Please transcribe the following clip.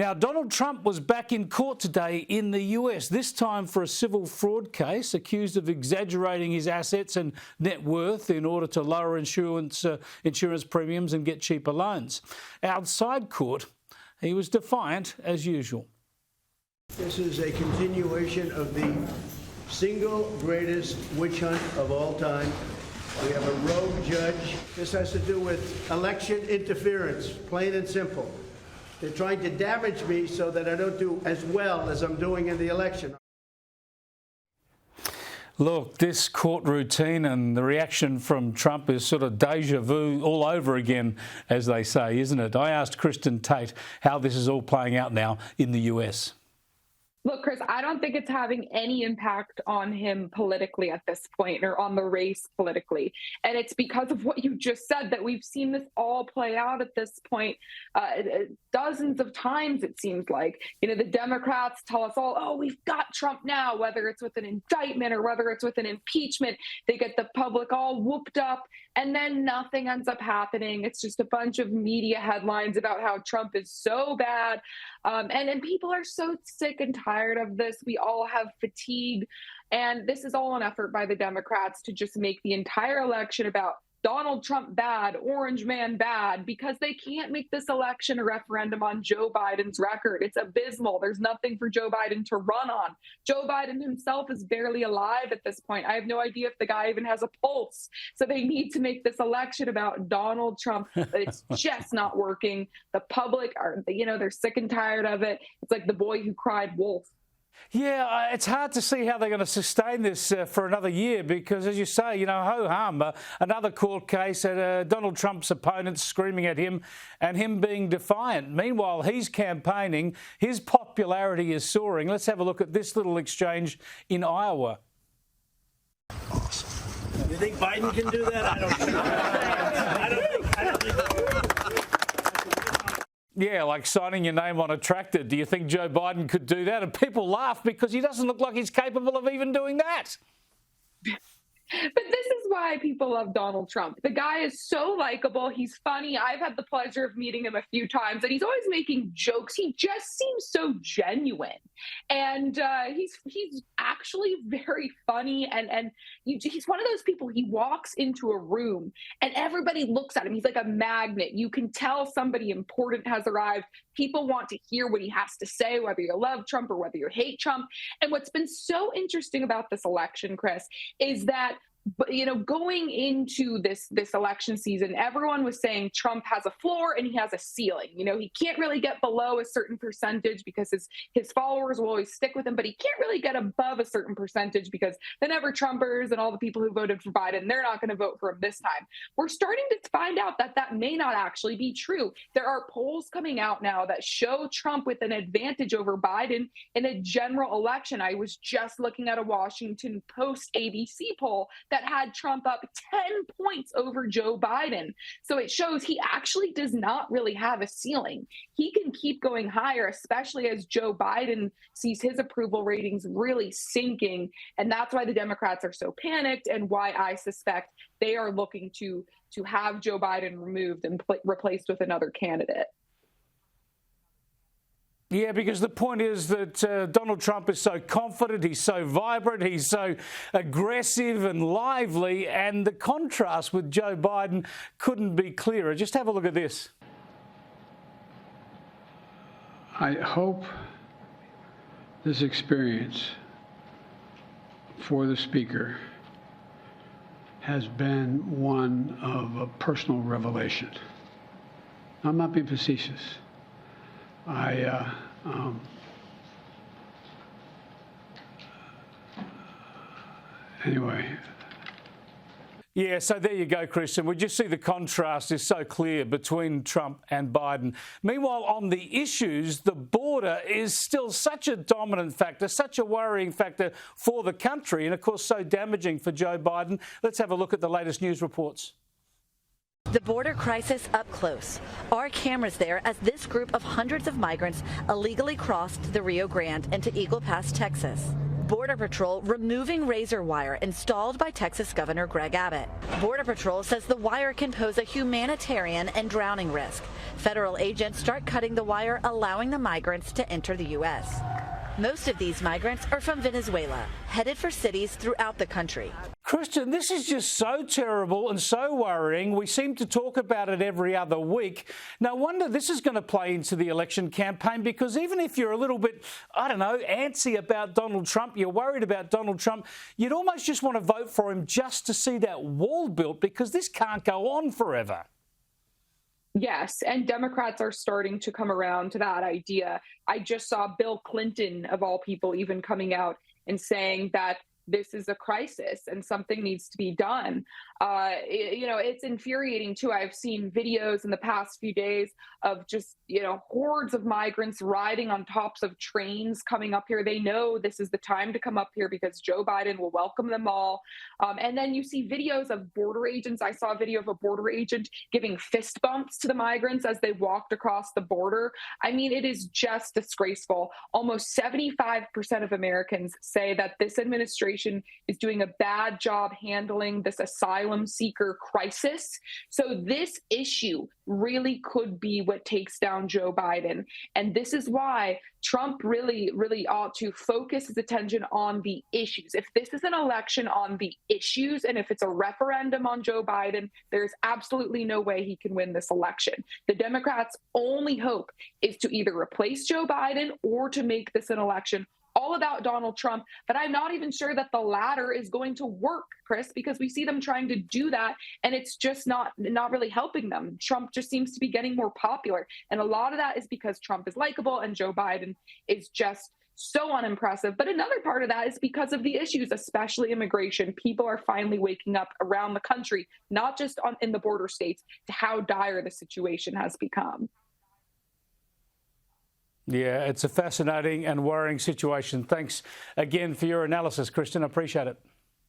Now, Donald Trump was back in court today in the US, this time for a civil fraud case, accused of exaggerating his assets and net worth in order to lower insurance premiums and get cheaper loans. Outside court, he was defiant as usual. This is a continuation of the single greatest witch hunt of all time. We have a rogue judge. This has to do with election interference, plain and simple. They're trying to damage me so that I don't do as well as I'm doing in the election. Look, this court routine and the reaction from Trump is sort of deja vu all over again, as they say, isn't it? I asked Kristin Tate how this is all playing out now in the US. Look, Chris, I don't think it's having any impact on him politically at this point, or on the race politically. And it's because of what you just said that we've seen this all play out at this point dozens of times, it seems like. You know, the Democrats tell us all, oh, we've got Trump now, whether it's with an indictment or whether it's with an impeachment. They get the public all whooped up, and then nothing ends up happening. It's just a bunch of media headlines about how Trump is so bad. And people are so sick and tired of this. We all have fatigue. And this is all an effort by the Democrats to just make the entire election about Donald Trump bad, Orange Man bad, because they can't make this election a referendum on Joe Biden's record. It's abysmal. There's nothing for Joe Biden to run on. Joe Biden himself is barely alive at this point. I have no idea if the guy even has a pulse. So they need to make this election about Donald Trump, but it's just not working. The public are, they're sick and tired of it. It's like the boy who cried wolf. Yeah, it's hard to see how they're going to sustain this for another year because, as you say, ho-hum, another court case, Donald Trump's opponents screaming at him and him being defiant. Meanwhile, he's campaigning. His popularity is soaring. Let's have a look at this little exchange in Iowa. Awesome. You think Biden can do that? I don't think. I don't think. Yeah, like signing your name on a tractor. Do you think Joe Biden could do that? And people laugh because he doesn't look like he's capable of even doing that. But this is why people love Donald Trump. The guy is so likable. He's funny. I've had the pleasure of meeting him a few times, and he's always making jokes. He just seems so genuine. And he's actually very funny. And he's one of those people, he walks into a room and everybody looks at him. He's like a magnet. You can tell somebody important has arrived. People want to hear what he has to say, whether you love Trump or whether you hate Trump. And what's been so interesting about this election, Chris, is that going into this election season, everyone was saying Trump has a floor and he has a ceiling. He can't really get below a certain percentage because his followers will always stick with him, but he can't really get above a certain percentage because the never Trumpers and all the people who voted for Biden, they're not going to vote for him this time. We're starting to find out that may not actually be true. There are polls coming out now that show Trump with an advantage over Biden in a general election. I was just looking at a Washington Post ABC poll that had Trump up 10 points over Joe Biden. So it shows he actually does not really have a ceiling. He can keep going higher, especially as Joe Biden sees his approval ratings really sinking. And that's why the Democrats are so panicked and why I suspect they are looking to have Joe Biden removed and replaced with another candidate. Yeah, because the point is that Donald Trump is so confident, he's so vibrant, he's so aggressive and lively, and the contrast with Joe Biden couldn't be clearer. Just have a look at this. I hope this experience for the Speaker has been one of a personal revelation. I'm not being facetious. Anyway. Yeah, so there you go, Kristin. We just see the contrast is so clear between Trump and Biden. Meanwhile, on the issues, the border is still such a dominant factor, such a worrying factor for the country, and of course so damaging for Joe Biden. Let's have a look at the latest news reports. The border crisis up close. Our cameras there as this group of hundreds of migrants illegally crossed the Rio Grande into Eagle Pass, Texas. Border Patrol removing razor wire installed by Texas Governor Greg Abbott. Border Patrol says the wire can pose a humanitarian and drowning risk. Federal agents start cutting the wire, allowing the migrants to enter the U.S. Most of these migrants are from Venezuela, headed for cities throughout the country. Kristin, this is just so terrible and so worrying. We seem to talk about it every other week. No wonder this is going to play into the election campaign, because even if you're a little bit, I don't know, antsy about Donald Trump, you're worried about Donald Trump, you'd almost just want to vote for him just to see that wall built, because this can't go on forever. Yes, and Democrats are starting to come around to that idea. I just saw Bill Clinton, of all people, even coming out and saying that this is a crisis and something needs to be done. It's infuriating, too. I've seen videos in the past few days of just, hordes of migrants riding on tops of trains coming up here. They know this is the time to come up here because Joe Biden will welcome them all. And then you see videos of border agents. I saw a video of a border agent giving fist bumps to the migrants as they walked across the border. I mean, it is just disgraceful. Almost 75% of Americans say that this administration is doing a bad job handling this asylum seeker crisis. So this issue really could be what takes down Joe Biden. And this is why Trump really, really ought to focus his attention on the issues. If this is an election on the issues, and if it's a referendum on Joe Biden, there's absolutely no way he can win this election. The Democrats' only hope is to either replace Joe Biden or to make this an election all about Donald Trump. But I'm not even sure that the latter is going to work, Chris, because we see them trying to do that, and it's just not really helping them. Trump just seems to be getting more popular. And a lot of that is because Trump is likable and Joe Biden is just so unimpressive. But another part of that is because of the issues, especially immigration. People are finally waking up around the country, not just in the border states, to how dire the situation has become. Yeah, it's a fascinating and worrying situation. Thanks again for your analysis, Kristin. I appreciate it.